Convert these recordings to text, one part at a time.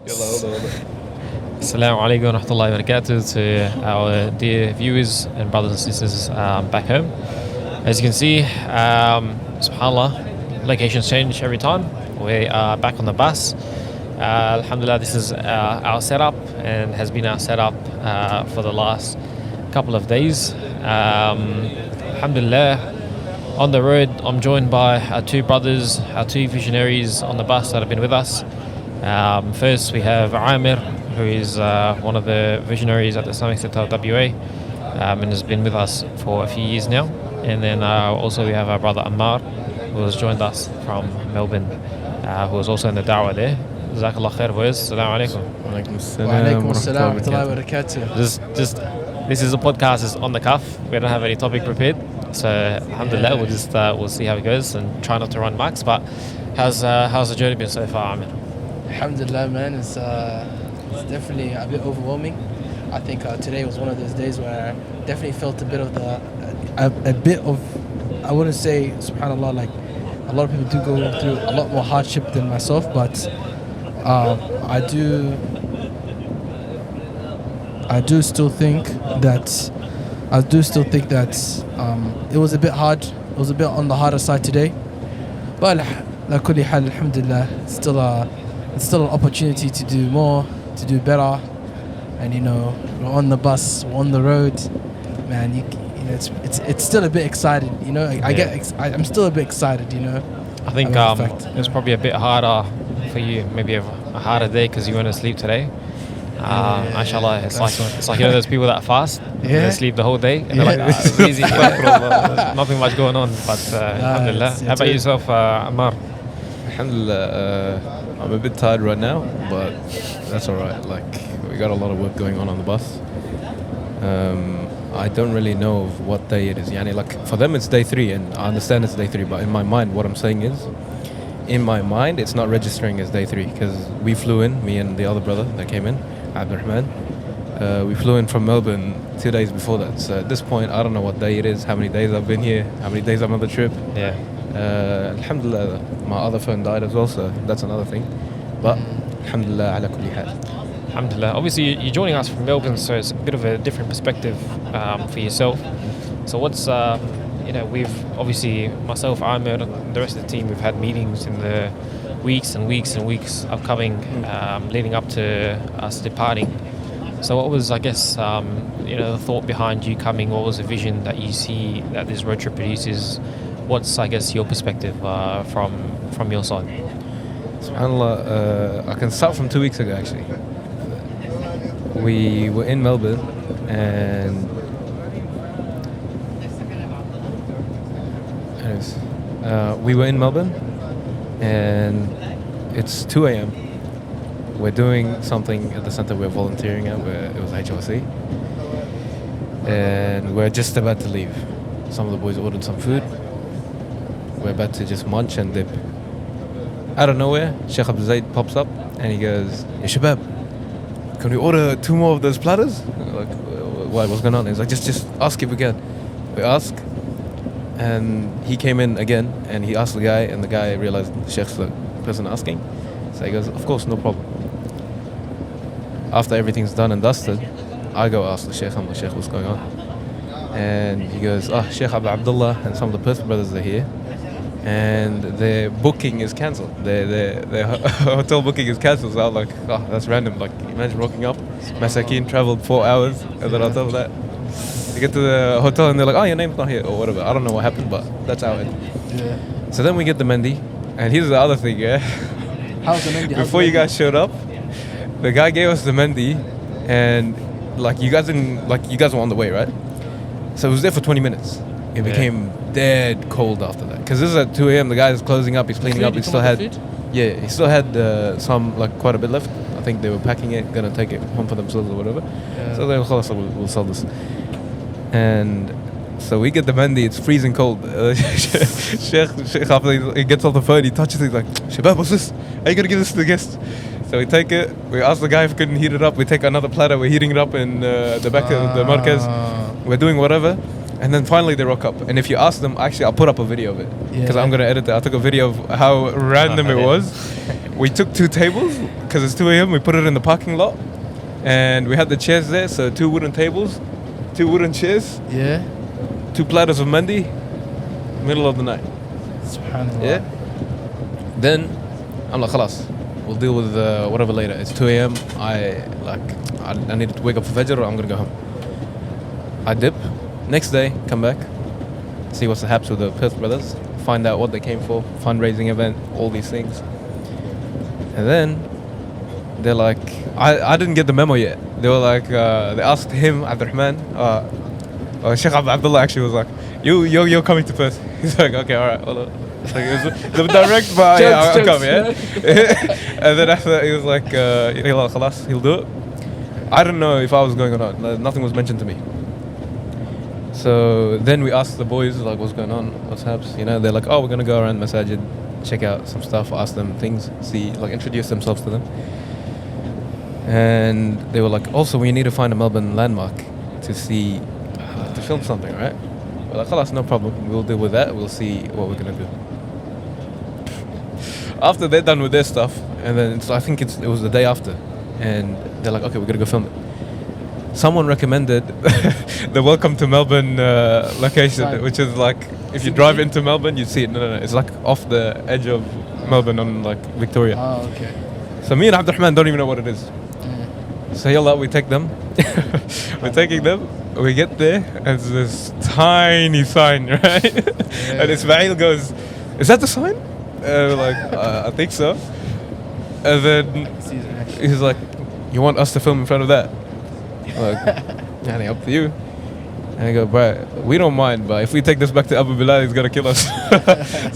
Assalamu alaikum wa rahmatullahi wa barakatuh to our dear viewers and brothers and sisters back home. As you can see, subhanAllah, locations change every time. We are back on the bus. Alhamdulillah, this is our setup and has been our setup for the last couple of days. Alhamdulillah, on the road, I'm joined by our two brothers, our two visionaries on the bus that have been with us. First, we have Amir, who is one of the visionaries at the Islamic Center of WA and has been with us for a few years now. And then also we have our brother Ammar, who has joined us from Melbourne, who is also in the da'wah there. Jazakallah khair, boys. Assalamu alaikum. Wa alaikum assalam wa rahmatullahi wa barakatuh. Just this is a podcast, it's on the cuff. We don't have any topic prepared. So alhamdulillah, we'll see how it goes and try not to run mics. But how's the journey been so far, Amir? Alhamdulillah, man. It's definitely a bit overwhelming. I think today was one of those days where I definitely felt a bit of I wouldn't say, subhanallah, like a lot of people do go through a lot more hardship than myself, but I do still think that it was a bit hard. It was a bit on the harder side today, but la kulli hal, alhamdulillah, it's still an opportunity to do more, to do better. And we're on the bus, we're on the road, man. It's still a bit excited, I'm still a bit excited, I think it was probably a bit harder for you, maybe a harder day because you weren't asleep today. Mashallah, it's like those people that fast, they sleep the whole day, and they're like, it's easy, nothing much going on. But alhamdulillah. How about yourself, Ammar? Alhamdulillah, I'm a bit tired right now, but that's alright. Like, we got a lot of work going on the bus. I don't really know what day it is. Yani, like, for them it's day 3, and I understand it's day 3, but in my mind, what I'm saying is, in my mind, it's not registering as day 3, because we flew in, me and the other brother that came in, Abdurrahman. We flew in from Melbourne 2 days before that. So at this point, I don't know what day it is, how many days I've been here, how many days I'm on the trip. Yeah. Alhamdulillah, my other phone died as well, so that's another thing. But alhamdulillah ala kulli hal. Alhamdulillah. Obviously, you're joining us from Melbourne, so it's a bit of a different perspective for yourself. So what's, we've obviously, myself, Amir, and the rest of the team, we've had meetings in the weeks and weeks and weeks upcoming, leading up to us departing. So what was, I guess, the thought behind you coming? What was the vision that you see that this road trip produces? What's, I guess, your perspective from your side? SubhanAllah, I can start from 2 weeks ago, actually. We were in Melbourne, and it's 2 a.m. We're doing something at the center we're volunteering at, where it was HLC, and we're just about to leave. Some of the boys ordered some food. We're about to just munch and dip. Out of nowhere, Sheikh Abdul Zaid pops up and he goes, "Ya Shabab, can we order 2 more of those platters?" Like, what's going on? He's like, just ask if we can. We ask, and he came in again and he asked the guy, and the guy realized the Sheikh's the person asking. So he goes, "Of course, no problem." After everything's done and dusted, I go ask the Sheikh, Sheikh, what's going on? And he goes, Sheikh Abu Abdullah and some of the Perth brothers are here, and their booking is cancelled. Their hotel booking is cancelled. So I was like, that's random. Like, imagine rocking up, Masakeen traveled 4 hours, and then on top of that, you get to the hotel and they're like, your name's not here, or whatever. I don't know what happened, but that's how it. Yeah. So then we get the Mendi, and here's the other thing, yeah. How's the Mendi? Before you guys showed up, the guy gave us the Mendi, and you guys were on the way, right? So it was there for 20 minutes. It became dead cold after that. Because this is at 2 a.m. The guy is closing up. He's cleaning up. He still had, he still had some, quite a bit left. I think they were packing it, gonna take it home for themselves or whatever. Yeah. So they were close. We'll sell this. And so we get the Mendi. It's freezing cold. Sheikh after he gets off the phone, he touches it. He's like, "Shabab, what's this? Are you gonna give this to the guests?" So we take it. We ask the guy if he couldn't heat it up. We take another platter. We're heating it up in the back of the markaz. We're doing whatever. And then finally they rock up. And if you ask them, actually, I'll put up a video of it because I'm gonna edit it. I took a video of how random it was. We took 2 tables because it's 2 a.m. We put it in the parking lot, and we had the chairs there. So 2 wooden tables, 2 wooden chairs, Yeah. 2 platters of mandi, middle of the night. Subhanallah. Yeah. Then I'm like, khalas, we'll deal with whatever later. It's 2 a.m. I needed to wake up for Fajr or I'm gonna go home. I dip. Next day, come back, see what's the haps with the Perth brothers, find out what they came for, fundraising event, all these things. And then they're like, I didn't get the memo yet. They were like, they asked him, Abdurrahman, Sheikh Abdullah actually was like, you're coming to Perth. He's like, okay, all right. Well, it's like, it was direct, but yeah, I'll come, yeah. And then after that, he was like, khalas, he'll do it. I didn't know if I was going or not. Nothing was mentioned to me. So then we asked the boys, like, what's going on, what's haps, you know. They're like, oh, we're gonna go around Masajid, check out some stuff, ask them things, see, like, introduce themselves to them. And they were like, also, we need to find a Melbourne landmark to see, to film something, right? We're like, khalas, no problem, we'll deal with that, we'll see what we're gonna do. After they're done with their stuff, and then I think it was the day after, and they're like, okay, we're gonna go film it. Someone recommended the Welcome to Melbourne location, Right. which is like, if you drive into Melbourne, you'd see it. No, it's like off the edge of Melbourne on like Victoria. Oh, okay. So me and Abdurrahman don't even know what it is. So yalla, we take them. We're taking them. We get there, and it's this tiny sign, right? And Ismail goes, "Is that the sign?" We're like, I think so. And then he's like, "You want us to film in front of that?" Like, yeah, up to you. And I go, bro, we don't mind, but if we take this back to Abu Bilal, he's gonna kill us.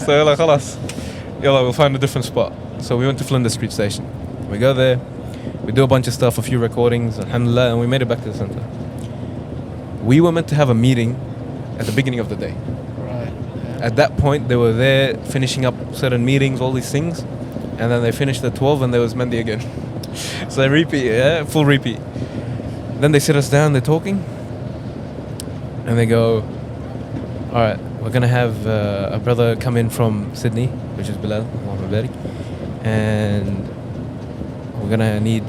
So like, khalas, yalla, we'll find a different spot. So we went to Flinders Street Station. We go there, we do a bunch of stuff, a few recordings, alhamdulillah, and we made it back to the center. We were meant to have a meeting at the beginning of the day. Right. Yeah. At that point, they were there finishing up certain meetings, all these things, and then they finished at 12 and there was Mendy again. So they repeat, yeah, full repeat. Then they sit us down, they're talking, and they go, all right, we're going to have a brother come in from Sydney, which is Bilal, and we're going to need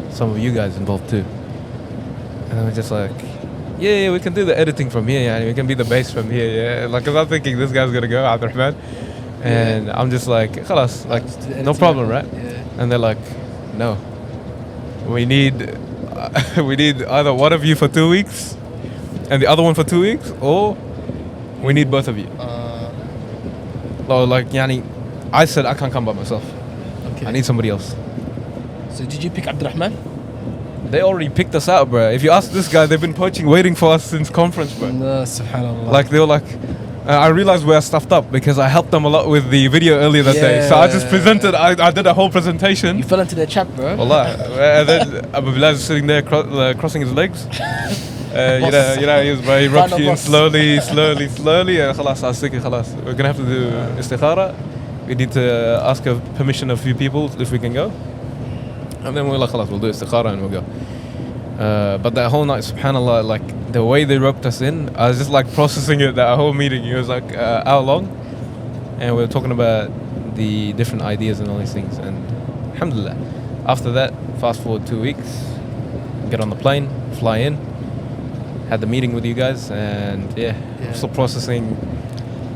some of you guys involved too. And I was just like, yeah, we can do the editing from here, yeah, we can be the bass from here, yeah. Like, cause I'm thinking this guy's going to go, Abdurrahman, and I'm just like, khalas, like, no problem, right? Yeah. And they're like, no, we need either one of you for 2 weeks and the other one for 2 weeks, or we need both of you. Or like, yani, I said I can't come by myself. Okay. I need somebody else. So did you pick Abdurrahman? They already picked us out, bro. If you ask this guy, they've been poaching, waiting for us since conference, bro. No, subhanallah. Like, they were like, I realized we are stuffed up because I helped them a lot with the video earlier that day. So I just presented, I did a whole presentation. You fell into their trap, bro. Wallah. And then Abu Bilal is sitting there crossing his legs. You know, he was very rocky and slowly. And khalas, I was thinking, khalas, we're going to have to do istikhara. We need to ask permission of a few people if we can go. And then we're like, khalas, we'll do istikhara and we'll go. But that whole night, subhanallah, like the way they roped us in, I was just like processing it, that whole meeting. It was like an hour long. And we were talking about the different ideas and all these things. And alhamdulillah, after that, fast forward 2 weeks, get on the plane, fly in, had the meeting with you guys, and yeah. I'm still processing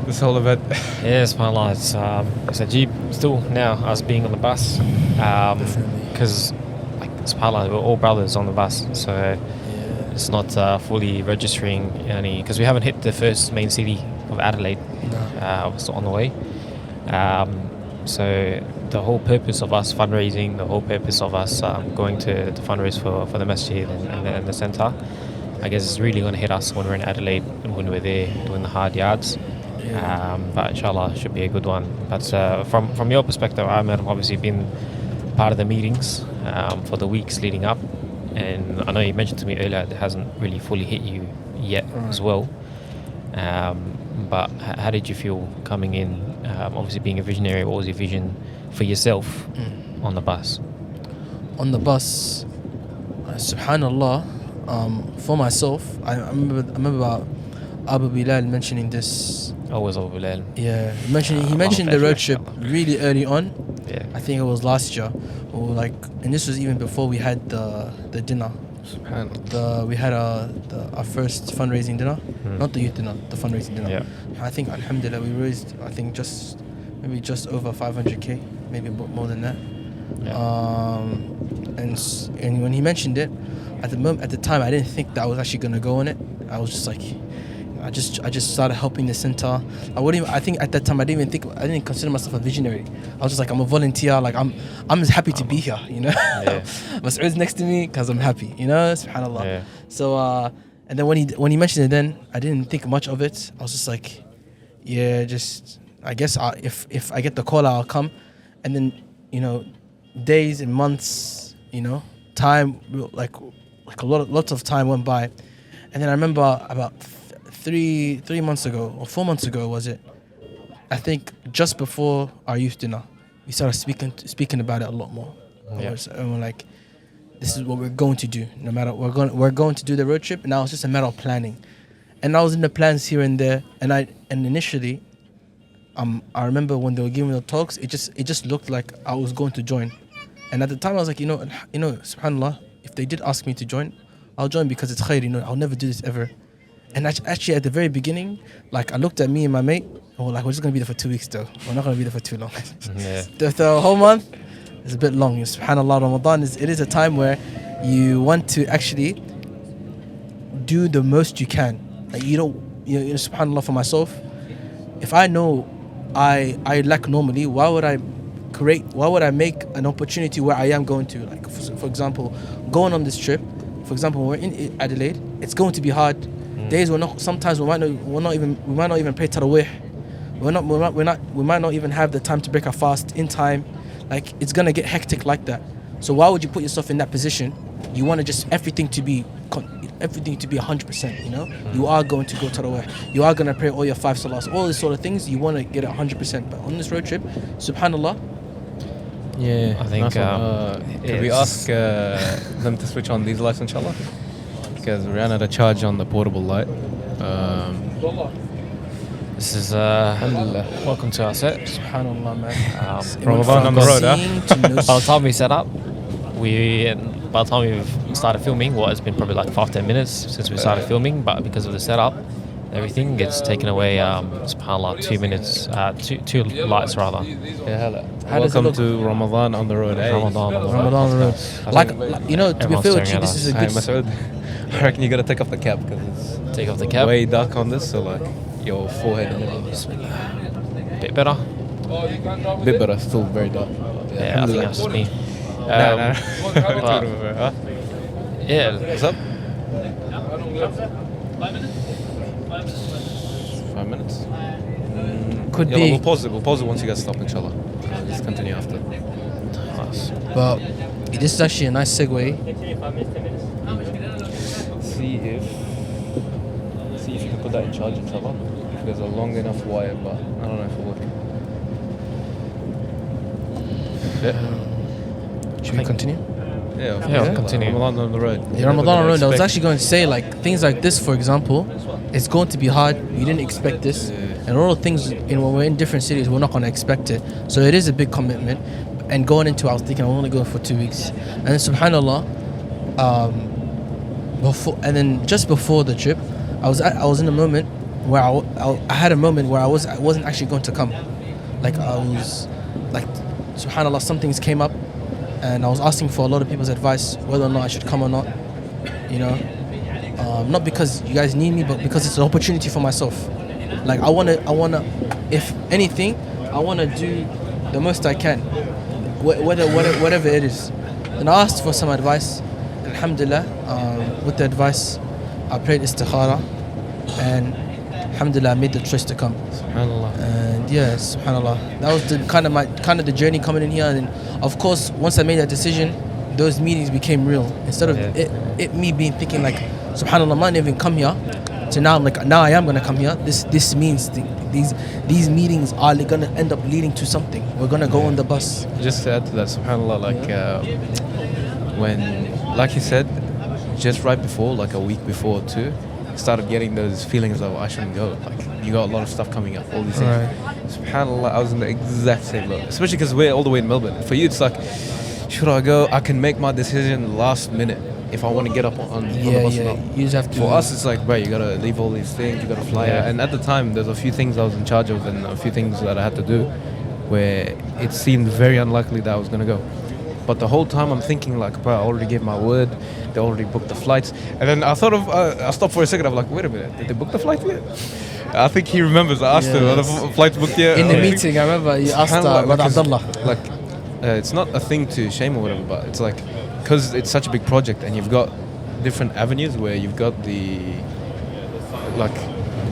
this whole event. Yeah, subhanAllah, it's Ajib still now, us being on the bus. Because, like, subhanAllah, we're all brothers on the bus, so it's not fully registering any, because we haven't hit the first main city of Adelaide. We're still on the way. So the whole purpose of us fundraising, the whole purpose of us going to fundraise for the masjid and the centre, I guess it's really going to hit us when we're in Adelaide and when we're there doing the hard yards. But inshallah, should be a good one. But from your perspective, I've obviously been part of the meetings for the weeks leading up, and I know you mentioned to me earlier it hasn't really fully hit you yet as well. But how did you feel coming in? Obviously, being a visionary, what was your vision for yourself on the bus? On the bus, subhanallah, for myself, I remember about Abu Bilal mentioning this. Always Abu Bilal. Yeah, he mentioned the road trip really early on. Yeah. I think it was last year, or like, and this was even before we had the dinner. SubhanAllah. We had our first fundraising dinner, not the youth dinner, the fundraising dinner. Yeah. I think Alhamdulillah we raised maybe just over 500k, maybe more than that. Yeah. And when he mentioned it, at the time I didn't think that I was actually gonna go on it. I was just like, I just started helping the center. I think at that time I didn't consider myself a visionary. I was just like, I'm a volunteer. Like I'm just happy to be here, you know. Yeah. Mas'ud's next to me because I'm happy, you know. Subhanallah. Yeah. So and then when he mentioned it, then I didn't think much of it. I was just like, yeah, just I guess if I get the call, I'll come. And then, you know, days and months, you know, time like lots of time went by, and then I remember about 3 months ago or 4 months ago was it? I think just before our youth dinner, we started speaking about it a lot more. Yeah. And we're like, this is what we're going to do. No matter we're going to do the road trip. And now it's just a matter of planning. And I was in the plans here and there. And initially, I remember when they were giving the talks, it just looked like I was going to join. And at the time, I was like, you know, subhanallah, if they did ask me to join, I'll join because it's khair. You know, I'll never do this ever. And actually, at the very beginning, like I looked at me and my mate, and we're like, we're just gonna be there for 2 weeks, though. We're not gonna be there for too long. Yeah. The whole month is a bit long. Subhanallah, Ramadan is a time where you want to actually do the most you can. Like you know, subhanallah, for myself, if I know I lack normally, why would I make an opportunity where I am going to, like for example, going on this trip. For example, when we're in Adelaide, it's going to be hard. Days sometimes we might not even pray tarawih. We might not even have the time to break our fast in time. Like it's gonna get hectic like that. So why would you put yourself in that position? You want to just everything to be 100%. You know, you are going to go tarawih. You are gonna pray all your 5 salahs, all these sort of things. You want to get it 100%. But on this road trip, subhanallah. Yeah, I think, can we ask them to switch on these lights, inshallah? Because we ran out of charge on the portable light. This is Alhamdulillah. welcome to our set. Subhanallah, man. Ramadan on the road, huh? By the time we set up, by the time we started filming, it's been probably like 5-10 minutes since we started filming, but because of the setup, everything gets taken away. Subhanallah, 2 minutes, two lights rather. Yeah, How does it welcome look? to Ramadan on the road. Eh? Ramadan on the road. Ramadan on the road. I Like, think you know, to be everyone's fair with staring you, at this us. is a Hey, good. Masood, I reckon you gotta take off the cap because it's Take off the cap. way dark on this, so like your forehead and everything. Bit better. Bit better, still very dark. Yeah, I think that's just me. Nah. But, yeah, What's up? 5 minutes. Could Yeah, be. we'll pause it. We'll pause it once you guys stop, inshallah. Let's continue after. nice. But this is actually a nice segue. See if you can put that in charge, inshallah. If there's a long enough wire, but I don't know if it'll work. Yeah. Should we continue? Yeah, Yeah, continue. Ramadan on the road. Yeah, Ramadan on the road. I was actually going to say, like, things like this, for example, it's going to be hard. You didn't expect this. And all the things, when we're in different cities, we're not going to expect it. So it is a big commitment. And going into it, I was thinking, I'm only going for 2 weeks. And then, subhanAllah, just before the trip, I was in a moment where I had a moment where I wasn't actually going to come. Like, I was, like, subhanAllah, some things came up. And I was asking for a lot of people's advice whether or not I should come or not, you know. Not because you guys need me, but because it's an opportunity for myself. Like I wanna, if anything, I wanna do the most I can, whatever it is. And I asked for some advice. Alhamdulillah, with the advice, I prayed istikhara, and alhamdulillah, I made the choice to come. SubhanAllah. And yeah, subhanallah, that was the kind of the journey coming in here. And of course, once I made that decision, those meetings became real. Instead of me being thinking like, subhanallah, I might not even come here. So now I'm like, now I am gonna come here. This means these meetings are gonna end up leading to something. We're gonna go on the bus. Just to add to that, subhanAllah, when, like he said, just right before, like a week before too, started getting those feelings of I shouldn't go. Like you got a lot of stuff coming up, all these things. Subhanallah, I was in the exact same boat. Especially because we're all the way in Melbourne. For you, it's like, should I go? I can make my decision last minute if I want to get up on the bus or not. You just have to. For us, it's like, bro, you gotta leave all these things, you gotta fly out. And at the time, there's a few things I was in charge of and a few things that I had to do where it seemed very unlikely that I was gonna go. But the whole time I'm thinking like, bro, I already gave my word. They already booked the flights. And then I thought of, I stopped for a second. I'm like, wait a minute, did they book the flight yet? I think he remembers. I asked him, are the flights booked yet? In the meeting, I remember you asked Brother Abdullah. Like, it's not a thing to shame or whatever, but it's like, because it's such a big project and you've got different avenues where you've got the, like,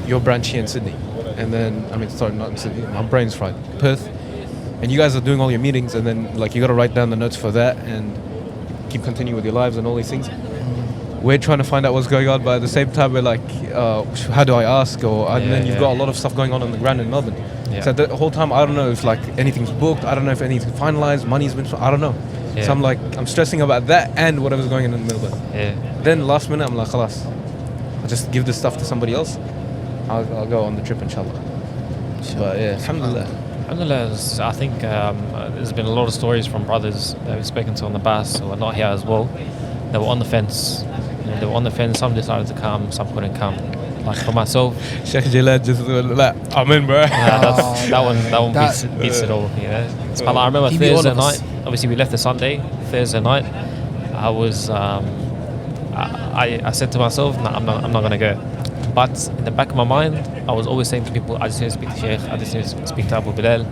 your branch here in Sydney. And then, I mean, sorry, not in Sydney, my brain's fried. Perth. And you guys are doing all your meetings, and then like you got to write down the notes for that and keep continuing with your lives and all these things. We're trying to find out what's going on, but at the same time we're like, how do I ask? And then you've got a lot of stuff going on the ground in Melbourne. So the whole time I don't know if like anything's booked. I don't know if anything's finalized. Money's been. I don't know. So I'm stressing about that and whatever's going on in Melbourne. Then last minute I'm like, khalas, I'll just give this stuff to somebody else. I'll go on the trip, inshallah. But yeah, alhamdulillah. Alhamdulillah, I think there's been a lot of stories from brothers that we've spoken to on the bus who are not here as well. They were on the fence. They were on the fence. Some decided to come, some couldn't come. Like for myself, Sheikh Jalad just I'm in, bro. That one beats it all. You know, SubhanAllah, I remember Thursday night. Obviously, we left the Sunday. Thursday night, I was. I said to myself, no, I'm not gonna go. But in the back of my mind, I was always saying to people, I just need to speak to Sheikh, I just need to speak to Abu Bilal,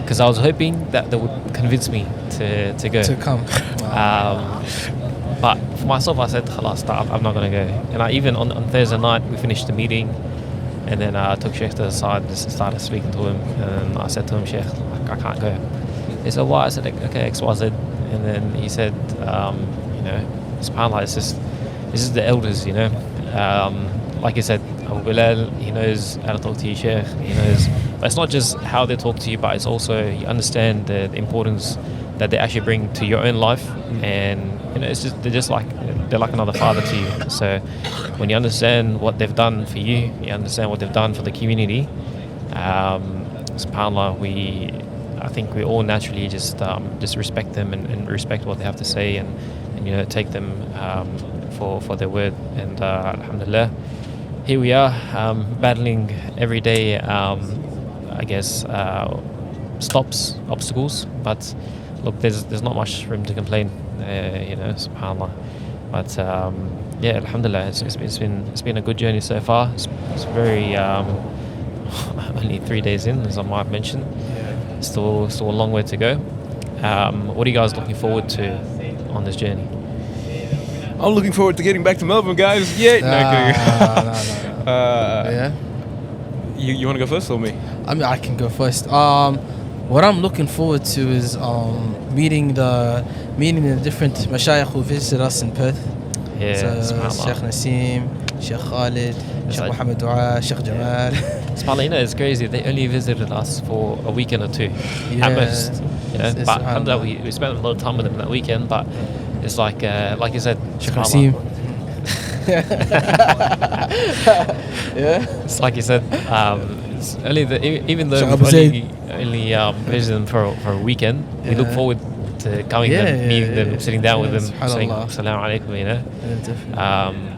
because I was hoping that they would convince me to go. To come. But for myself, I said, khalas, I'm not going to go. And I even on Thursday night, we finished the meeting, and then I took Sheikh to the side, just started speaking to him, and I said to him, Sheikh, I can't go. He said, why? I said, okay, XYZ. And then he said, you know, subhanAllah, this is the elders, you know. Like you said, Abu Bilal, he knows how to talk to you, Sheikh. He knows, but it's not just how they talk to you, but it's also you understand the importance that they actually bring to your own life, and you know, it's just they're like another father to you. So when you understand what they've done for you, you understand what they've done for the community. Subhanallah, I think we all naturally just respect them and respect what they have to say, and you know, take them for their word. And alhamdulillah, here we are, battling every day, I guess, obstacles, but look, there's not much room to complain, you know, subhanAllah. But yeah, alhamdulillah, it's been a good journey so far. It's very only 3 days in, as I might mention. Still a long way to go. What are you guys looking forward to on this journey? I'm looking forward to getting back to Melbourne, guys. Yeah. Yeah. You want to go first or me? I mean, I can go first. What I'm looking forward to is meeting the different mashayikh who visited us in Perth. Yeah, so, Sheikh Nasim, Sheikh Khalid, Sheikh like, Mohammed Dua, Sheikh Jamal. SubhanAllah, you know, it's crazy. They only visited us for a weekend or two, at most. You know, but alhamdulillah, we spent a lot of time with them that weekend. But it's like you said, Sheikh Nasim. Yeah. It's like you said. It's only even though we've only visited them for a weekend, we look forward to coming them, meeting them, sitting down with them, saying Assalamu alaikum, you know.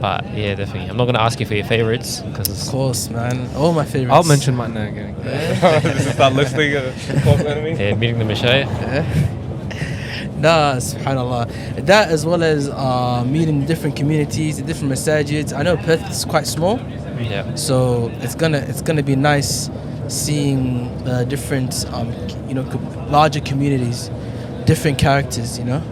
But yeah, definitely. I'm not going to ask you for your favorites, because of course, man, all my favorites. I'll mention mine now again. This is start listing meeting the mashayikh. Nah, subhanallah. That, as well as meeting different communities, the different masajids. I know Perth is quite small. Yeah. So it's gonna be nice seeing different larger communities, different characters. You know,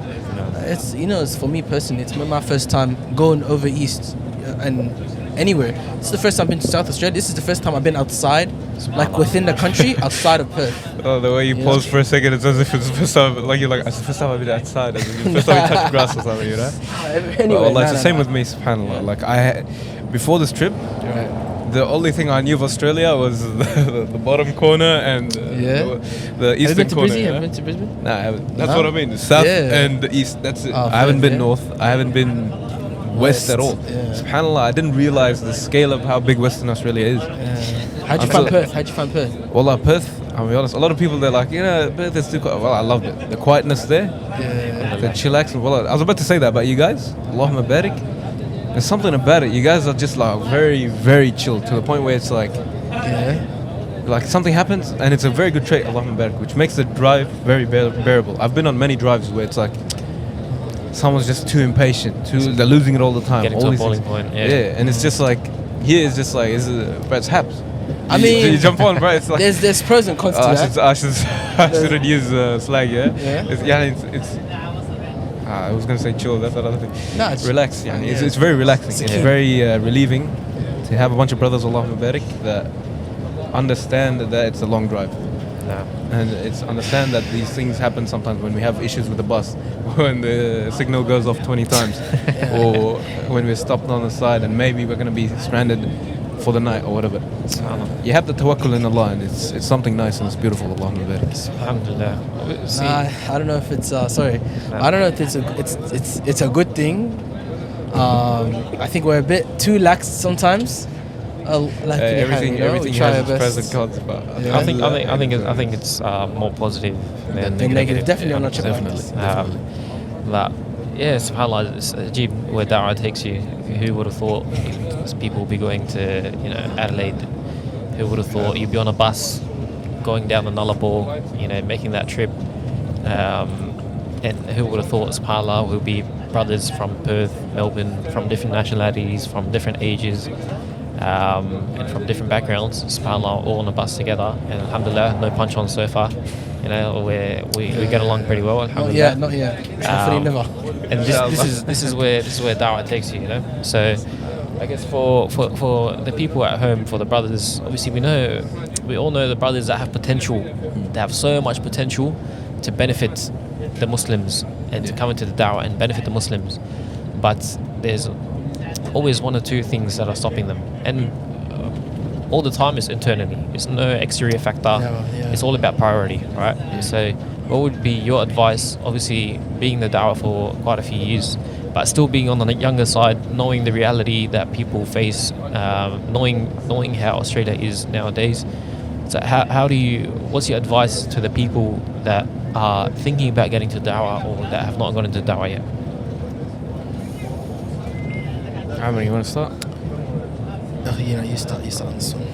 it's for me personally. It's my first time going over east and anywhere. It's the first time I've been to South Australia. This is the first time I've been outside, like within the country, outside of Perth. Oh, the way you pause for a second, it's as if it's the first time. Like you're like, it's the first time I've been outside. It's the first time you touched grass or something, you know. Anyway, it's the same with me, subhanallah. Like before this trip, the only thing I knew of Australia was the bottom corner and the eastern corner. Have you been to Brisbane? Nah, I haven't. That's what I mean. The south and the east. That's it. I haven't been north. I haven't been West at all. Yeah. Subhanallah, I didn't realize the scale of how big Western Australia is. How'd you find Perth? How'd you find Perth? Wallah, Perth, I'll be honest, a lot of people, they're like, Perth is too quiet. Well, I loved it. The quietness there, the chillax. Well, I was about to say that about you guys. Allahumma barik. There's something about it. You guys are just like very, very chill to the point where it's like, like something happens and it's a very good trait, Allahumma barik, which makes the drive very bearable. I've been on many drives where it's like, someone's just too impatient, they're losing it all the time. Getting all to a these boiling things. point. Yeah. And it's just like, here it's just like, but it's haps. I mean, you jump on, bro. It's like there's pros and cons to that. I shouldn't use slang, yeah. Yeah. It's I was gonna say chill. That's another thing. No, it's Relax, yeah. It's very relaxing. It's very relieving to have a bunch of brothers, Allahumma barik, that understand that it's a long drive. No. And it's understand that these things happen sometimes when we have issues with the bus, when the signal goes off 20 times, or when we're stopped on the side and maybe we're going to be stranded for the night or whatever. You have the tawakkul in Allah, and it's something nice and it's beautiful. Allahumma barik. Alhamdulillah. See, I don't know if it's sorry. I don't know if it's a good thing. I think we're a bit too lax sometimes. Everything has its pros and cons, but I think it's more positive than negative. Definitely on definitely. That subhanAllah, it's Ajib where da'wah takes you. Who would have thought people would be going to Adelaide? Who would have thought you'd be on a bus going down the Nullarbor, making that trip? And who would have thought, subhanAllah, we'll be brothers from Perth, Melbourne, from different nationalities, from different ages, and from different backgrounds, subhanAllah, all on a bus together. And alhamdulillah, no punch on so far. We get along pretty well. Alhamdulillah. Not yet. Hopefully never. And this is where da'wah takes you. So I guess for the people at home, for the brothers, obviously we all know the brothers that have potential. They have so much potential to benefit the Muslims and to come into the da'wah and benefit the Muslims, but there's always one or two things that are stopping them, and all the time it's internally. It's no exterior factor. It's all about priority, right? So what would be your advice, obviously being the da'wah for quite a few years, but still being on the younger side, knowing the reality that people face, knowing how Australia is nowadays? So what's your advice to the people that are thinking about getting to da'wah or that have not gone into da'wah yet? Amr, you want to start? You start on this one.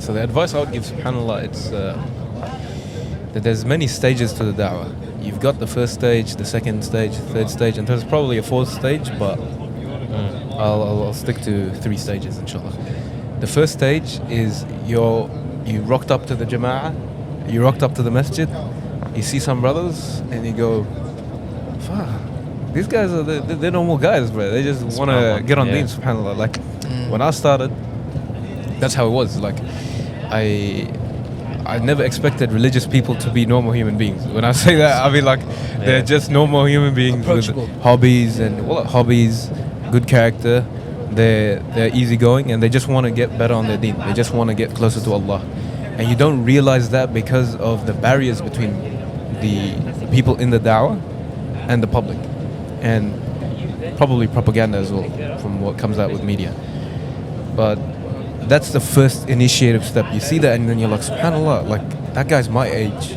So the advice I would give, subhanAllah, it's that there's many stages to the da'wah. You've got the first stage, the second stage, third stage, and there's probably a fourth stage, but I'll stick to 3 stages, inshallah. The first stage is you rocked up to the jama'ah, you rocked up to the masjid, you see some brothers, and you go, fuck, these guys they're normal guys, bro. They just want to get on deen, subhanAllah. Like, when I started, that's how it was. Like, I never expected religious people to be normal human beings. When I say that, I mean like they're just normal human beings with hobbies good character. They're easygoing and they just want to get better on their deen. They just want to get closer to Allah. And you don't realize that because of the barriers between the people in the da'wah and the public, and probably propaganda as well from what comes out with media. But that's the first initiative step. You see that and then you're like, subhanAllah, like that guy's my age,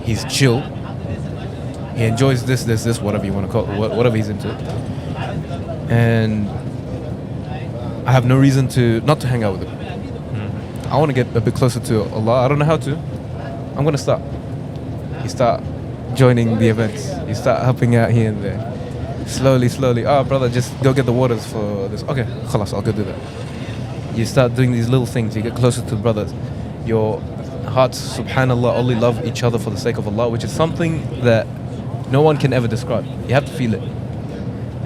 he's chill, he enjoys this, whatever you want to call it, whatever he's into, and I have no reason not to hang out with him. I want to get a bit closer to Allah. I don't know how to. I'm going to start. You start joining the events. You start helping out here and there. Slowly. Oh, brother, just go get the waters for this. Okay, khalas, I'll go do that. You start doing these little things. You get closer to brothers. Your hearts, subhanAllah, only love each other for the sake of Allah, which is something that no one can ever describe. You have to feel it.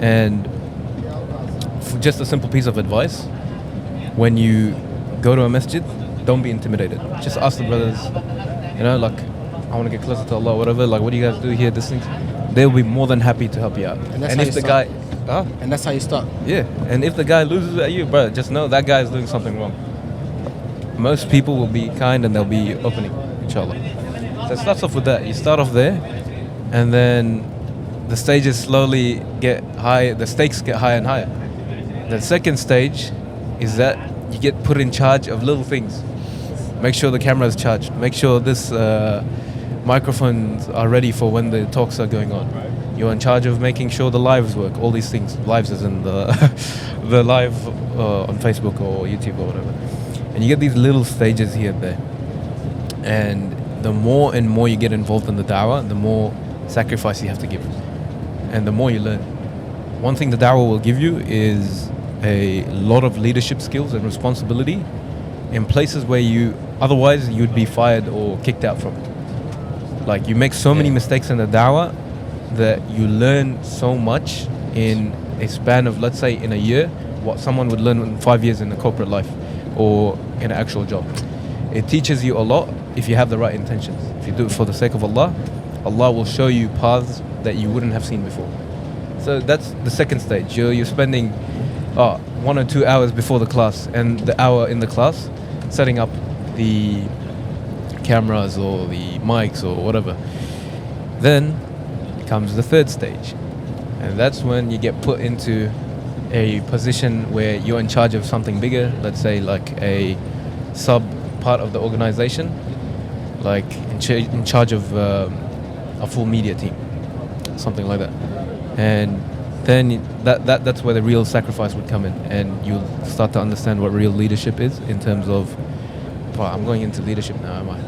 And for just a simple piece of advice, when you go to a masjid, don't be intimidated. Just ask the brothers, like, I want to get closer to Allah, whatever, like, what do you guys do here, this thing? They'll be more than happy to help you out. And if the guy... And that's how you start. Yeah, and if the guy loses at you, bro, just know that guy is doing something wrong. Most people will be kind and they'll be opening, inshallah. So it starts off with that. You start off there, and then the stages slowly get high, the stakes get higher and higher. The second stage is that you get put in charge of little things. Make sure the camera is charged. Make sure this microphones are ready for when the talks are going on. You're in charge of making sure the lives work. All these things. Lives is in the the live on Facebook or YouTube or whatever. And you get these little stages here and there. And the more and more you get involved in the da'wah, the more sacrifice you have to give. And the more you learn. One thing the da'wah will give you is a lot of leadership skills and responsibility in places where you otherwise you'd be fired or kicked out from. Like you make so many mistakes in the da'wah that you learn so much in a span of, let's say, in a year, what someone would learn in 5 years in a corporate life or in an actual job. It teaches you a lot if you have the right intentions. If you do it for the sake of Allah, Allah will show you paths that you wouldn't have seen before. So that's the second stage. You're spending 1 or 2 hours before the class and the hour in the class setting up the cameras or the mics or whatever. Then comes the third stage, and that's when you get put into a position where you're in charge of something bigger, let's say like a sub part of the organization, like in charge of a full media team, something like that. And then that's where the real sacrifice would come in, and you'll start to understand what real leadership is in terms of, well, I'm going into leadership now, am I?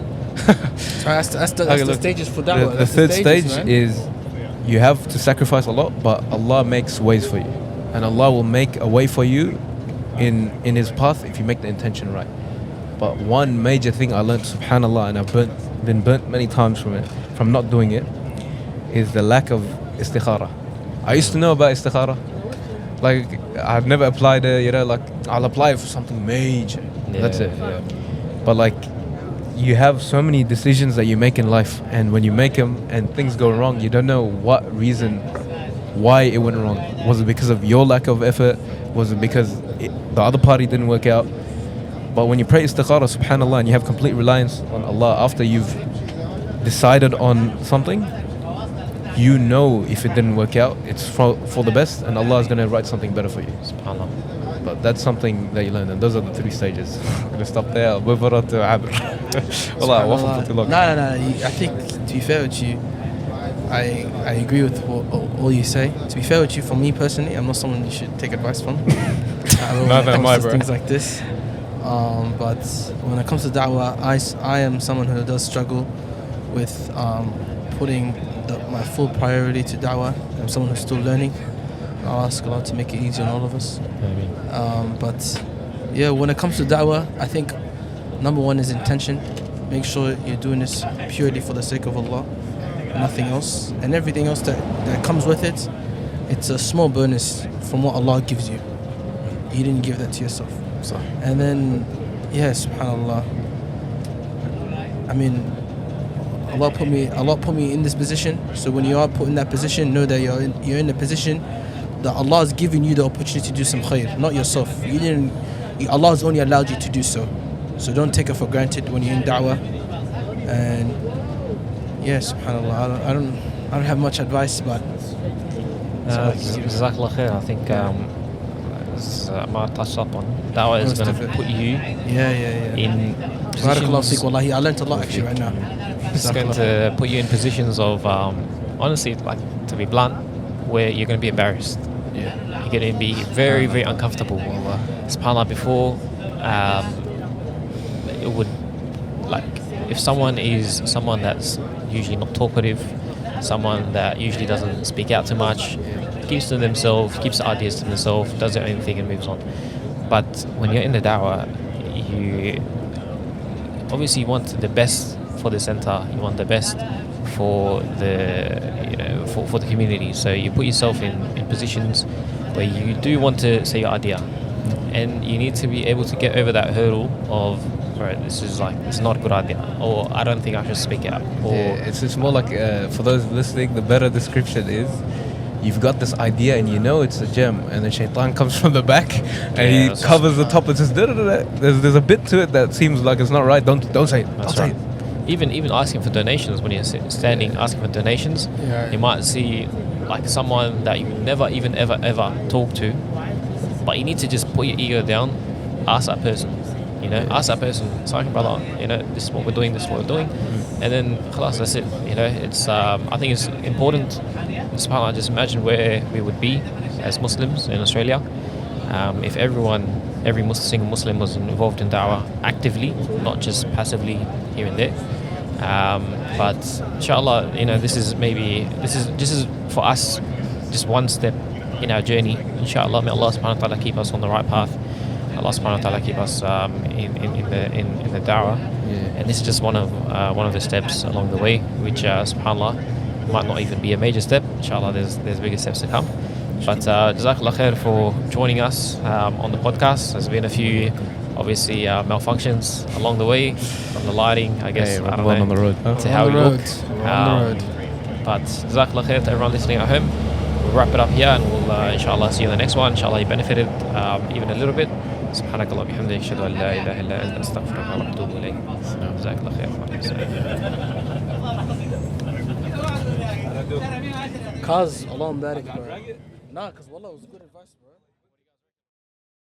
So that's the stages for da'wah. The third stage is you have to sacrifice a lot, but Allah makes ways for you, and Allah will make a way for you in His path if you make the intention right. But one major thing I learned, subhanallah, and I've been burnt many times from not doing it, is the lack of istikhara. I used to know about istikhara, like I've never applied it, like I'll apply for something major, that's it. But like, you have so many decisions that you make in life, and when you make them and things go wrong, you don't know what reason, why it went wrong. Was it because of your lack of effort? Was it because the other party didn't work out? But when you pray istikhara, subhanallah, and you have complete reliance on Allah after you've decided on something, you know if it didn't work out, it's for the best, and Allah is going to write something better for you. SubhanAllah. But that's something that you learn, and those are the 3 stages. I'm going to stop there. I'll move on to Abr. Wallah, I waffled for too long. No. I think, to be fair with you, I agree with all you say. To be fair with you, for me personally, I'm not someone you should take advice from. Neither am I, bro. Things like this. But when it comes to da'wah, I am someone who does struggle with putting my full priority to da'wah. I'm someone who's still learning. I'll ask Allah to make it easy on all of us. But yeah, when it comes to da'wah, I think number one is intention. Make sure you're doing this purely for the sake of Allah, nothing else. And everything else that comes with it, it's a small bonus from what Allah gives you. You didn't give that to yourself. So. And then, yeah, subhanAllah. I mean, Allah put me in this position. So when you are put in that position, know that you're in a position that Allah has given you the opportunity to do some khair, not yourself. Allah has only allowed you to do so. So don't take it for granted when you're in da'wah. And yeah, subhanAllah, I don't have much advice, but Jazakallah khair. I think as Amar touched up on, da'wah is going to put you in Barakallahu positions. feek, wallahi. I learned a lot actually right now. It's going to put you in positions of, honestly, like, to be blunt, where you're going to be embarrassed. Yeah. You're going to be very, very uncomfortable. SubhanAllah, before, it would, like, if someone is someone that's usually not talkative, someone that usually doesn't speak out too much, keeps to themselves, keeps the ideas to themselves, does their own thing and moves on. But when you're in the da'wah, you obviously want the best for the center, you want the best for the for the community. So you put yourself in positions where you do want to say your idea, and you need to be able to get over that hurdle of, right, this is like, it's not a good idea, or I don't think I should speak out. Or it's more like, for those listening, the better description is, you've got this idea and you know it's a gem, and then shaitan comes from the back and he covers the top and says, there's a bit to it that seems like it's not right, don't say it, don't say it. Even asking for donations, when you're standing asking for donations, you might see like someone that you never even ever talk to, but you need to just put your ego down, ask that person, you know, ask that person, sorry brother, you know, this is what we're doing, and then khalas, that's it, you know. It's I think it's important, subhanAllah, just imagine where we would be as Muslims in Australia if every single Muslim was involved in da'wah actively, not just passively here and there. But inshallah, you know, this is for us just one step in our journey. Inshallah, may Allah subhanahu wa ta'ala keep us on the right path. Allah subhanahu wa ta'ala keep us in the da'wah. Yeah. And this is just one of the steps along the way, which subhanallah might not even be a major step. Inshallah, there's bigger steps to come. But Jazakallah khair for joining us on the podcast. There's been a few, obviously, malfunctions along the way, from the lighting, I guess, Hey, I don't one know, on the road, huh? to how we look. We're on the road. But Jazakallah khair to everyone listening at home. We'll wrap it up here, and we'll inshallah see you in the next one. Inshallah you benefited even a little bit. سبحانك اللهم وبحمدك أشهد أن لا إله إلا أنت أستغفرك وأتوب إليك. جزاك الله خير. Cause Allah barik, bro. Nah, cause wallah was good advice, bro.